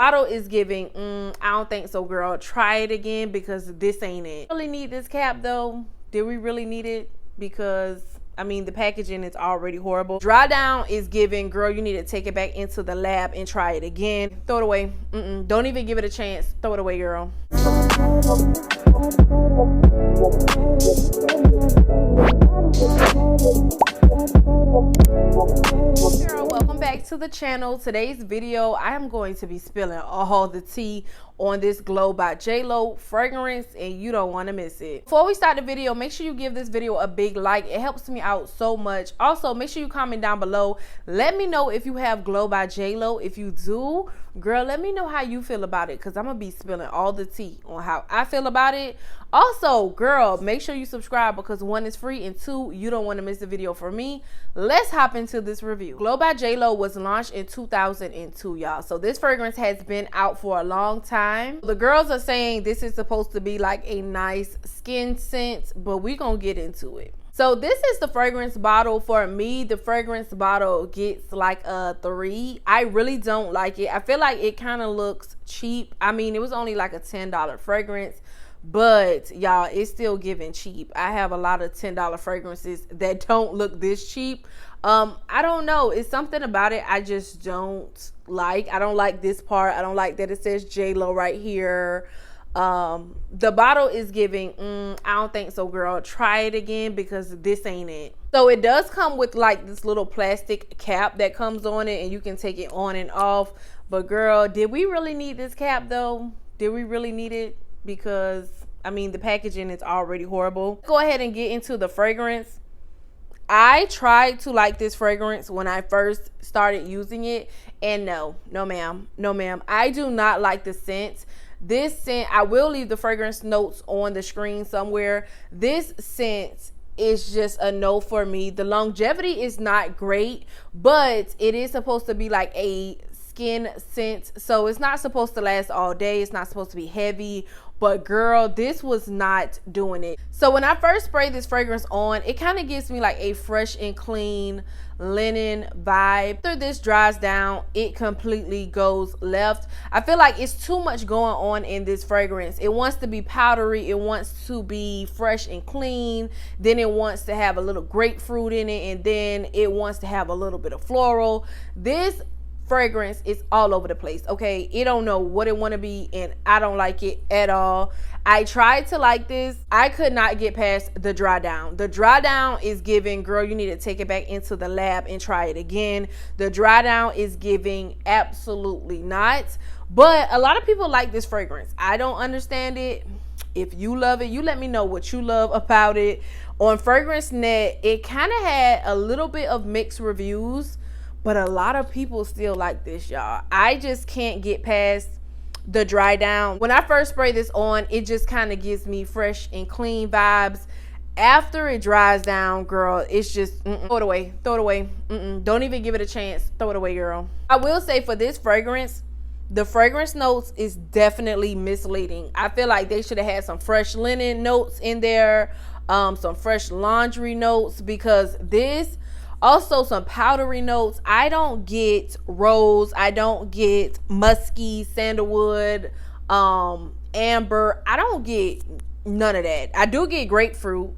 bottle is giving, I don't think so, girl. Try it again because this ain't it. Really need this cap though? Did we really need it? Because I mean, the packaging is already horrible. Dry down is giving, girl, you need to take it back into the lab and try it again. Throw it away. Don't even give it a chance. Throw it away, girl. Girl, welcome back to the channel. Today's video, I am going to be spilling all the tea on this Glow by JLo fragrance, and you don't want to miss it. Before we start the video, make sure you give this video a big like. It helps me out so much. Also, make sure you comment down below. Let me know if you have Glow by JLo. If you do, girl, let me know how you feel about it, because I'm gonna be spilling all the tea on how I feel about it. Also, girl, make sure you subscribe, because 1, is free, and 2, you don't want to miss a video from me. Let's hop into this review. Glow by JLo was launched in 2002, y'all. So this fragrance has been out for a long time. The girls are saying this is supposed to be like a nice skin scent, but we're gonna get into it. So this is the fragrance bottle. For me, the fragrance bottle gets like a 3. I really don't like it. I feel like it kind of looks cheap. I mean, it was only like a $10 fragrance, but y'all, it's still giving cheap. I have a lot of $10 fragrances that don't look this cheap. I don't know, it's something about it I just don't like. I don't like this part. I don't like that it says JLo right here. The bottle is giving, I don't think so, girl. Try it again because this ain't it. So it does come with like this little plastic cap that comes on it, and you can take it on and off. But girl, did we really need this cap though? Did we really need it? Because I mean, the packaging is already horrible. Go ahead and get into the fragrance. I tried to like this fragrance when I first started using it, and no ma'am, I do not like the scent. This scent, I will leave the fragrance notes on the screen somewhere. This scent is just a no for me. The longevity is not great, but it is supposed to be like a skin scent, so it's not supposed to last all day. It's not supposed to be heavy, but girl, this was not doing it. So when I first sprayed this fragrance on, it kind of gives me like a fresh and clean linen vibe. After this dries down, it completely goes left. I feel like it's too much going on in this fragrance. It wants to be powdery, it wants to be fresh and clean, then it wants to have a little grapefruit in it, and then it wants to have a little bit of floral. This fragrance is all over the place, okay? It don't know what it want to be, and I don't like it at all. I tried to like this. I could not get past the dry down. The dry down is giving, girl, you need to take it back into the lab and try it again. The dry down is giving absolutely not. But a lot of people like this fragrance. I don't understand it. If you love it, you let me know what you love about it. On Fragrance Net, it kind of had a little bit of mixed reviews, but a lot of people still like this, y'all. I just can't get past the dry down. When I first spray this on, it just kind of gives me fresh and clean vibes. After it dries down, girl, it's just throw it away, throw it away. Don't even give it a chance. Throw it away, girl. I will say, for this fragrance, the fragrance notes is definitely misleading. I feel like they should have had some fresh linen notes in there, some fresh laundry notes, because this, also some powdery notes. I don't get rose, I don't get musky, sandalwood, amber. I don't get none of that. I do get grapefruit.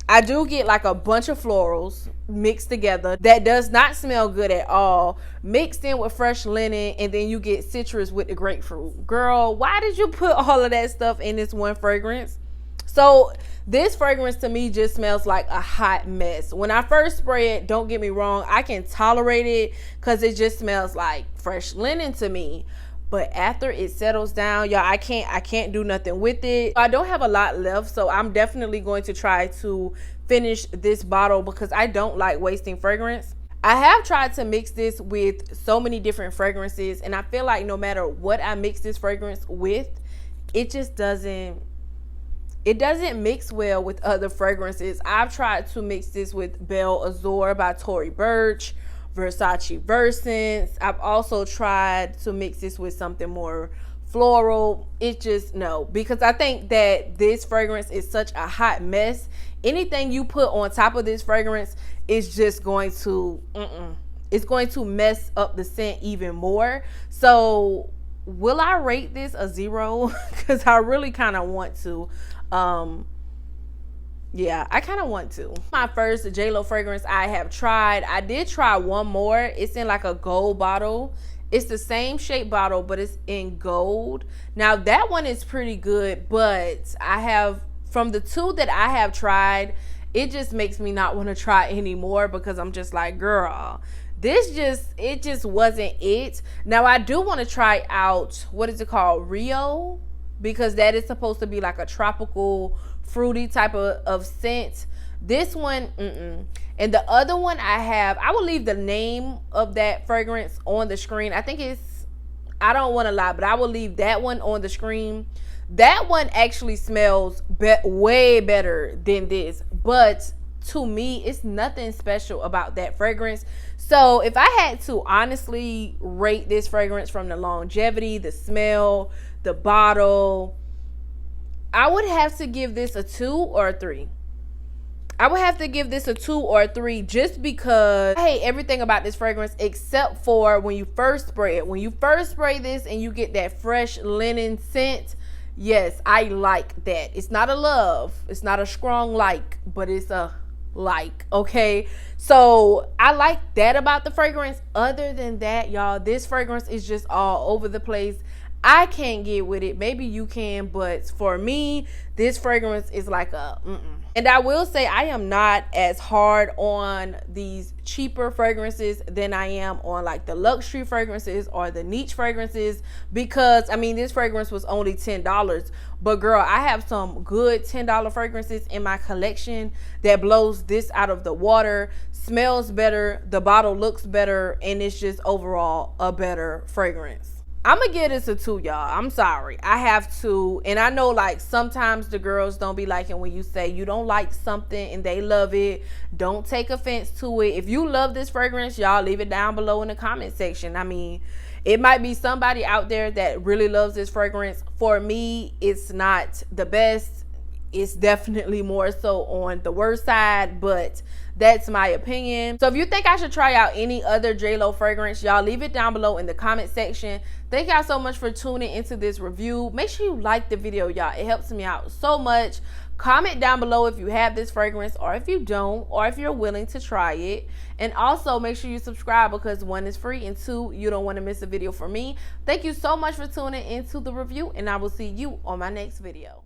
I do get like a bunch of florals mixed together that does not smell good at all, mixed in with fresh linen, and then you get citrus with the grapefruit. Girl, why did you put all of that stuff in this one fragrance? So this fragrance to me just smells like a hot mess. When I first spray it, don't get me wrong, I can tolerate it because it just smells like fresh linen to me. But after it settles down, y'all, I can't do nothing with it. I don't have a lot left, so I'm definitely going to try to finish this bottle because I don't like wasting fragrance. I have tried to mix this with so many different fragrances, and I feel like no matter what I mix this fragrance with, it just doesn't mix well with other fragrances. I've tried to mix this with Belle Azure by Tory Burch, Versace Versance. I've also tried to mix this with something more floral. It just, no, because I think that this fragrance is such a hot mess. Anything you put on top of this fragrance is just going to, it's going to mess up the scent even more. So will I rate this a 0? Because I really kind of want to. Yeah, I kind of want to. My first JLo fragrance I have tried. I did try one more. It's in like a gold bottle. It's the same shape bottle, but it's in gold. Now that one is pretty good, but I have, from the two that I have tried, it just makes me not want to try anymore because I'm just like, girl, it just wasn't it. Now I do want to try out, what is it called, Rio, because that is supposed to be like a tropical fruity type of scent. This one, and the other one I will leave the name of that fragrance on the screen. I think it's, I don't want to lie, but I will leave that one on the screen. That one actually smells way better than this, but to me, it's nothing special about that fragrance. So if I had to honestly rate this fragrance from the longevity, the smell, the bottle, I would have to give this a 2 or a 3. I would have to give this a 2 or a 3 just because I hate everything about this fragrance except for when you first spray it. When you first spray this and you get that fresh linen scent, yes, I like that. It's not a love. It's not a strong like, but it's a like, okay? So I like that about the fragrance. Other than that, y'all, this fragrance is just all over the place. I can't get with it. Maybe you can, but for me, this fragrance is like a And I will say I am not as hard on these cheaper fragrances than I am on like the luxury fragrances or the niche fragrances, because I mean, this fragrance was only $10, but girl, I have some good $10 fragrances in my collection that blows this out of the water, smells better, the bottle looks better, and it's just overall a better fragrance. I'm gonna give this a 2, y'all. I'm sorry, I have to. And I know like sometimes the girls don't be liking when you say you don't like something and they love it. Don't take offense to it. If you love this fragrance, y'all leave it down below in the comment section. I mean, it might be somebody out there that really loves this fragrance. For me, it's not the best. It's definitely more so on the worst side, but that's my opinion. So if you think I should try out any other JLo fragrance, y'all leave it down below in the comment section. Thank y'all so much for tuning into this review. Make sure you like the video, y'all. It helps me out so much. Comment down below if you have this fragrance or if you don't, or if you're willing to try it. And also make sure you subscribe because 1 is free and 2, you don't want to miss a video from me. Thank you so much for tuning into the review, and I will see you on my next video.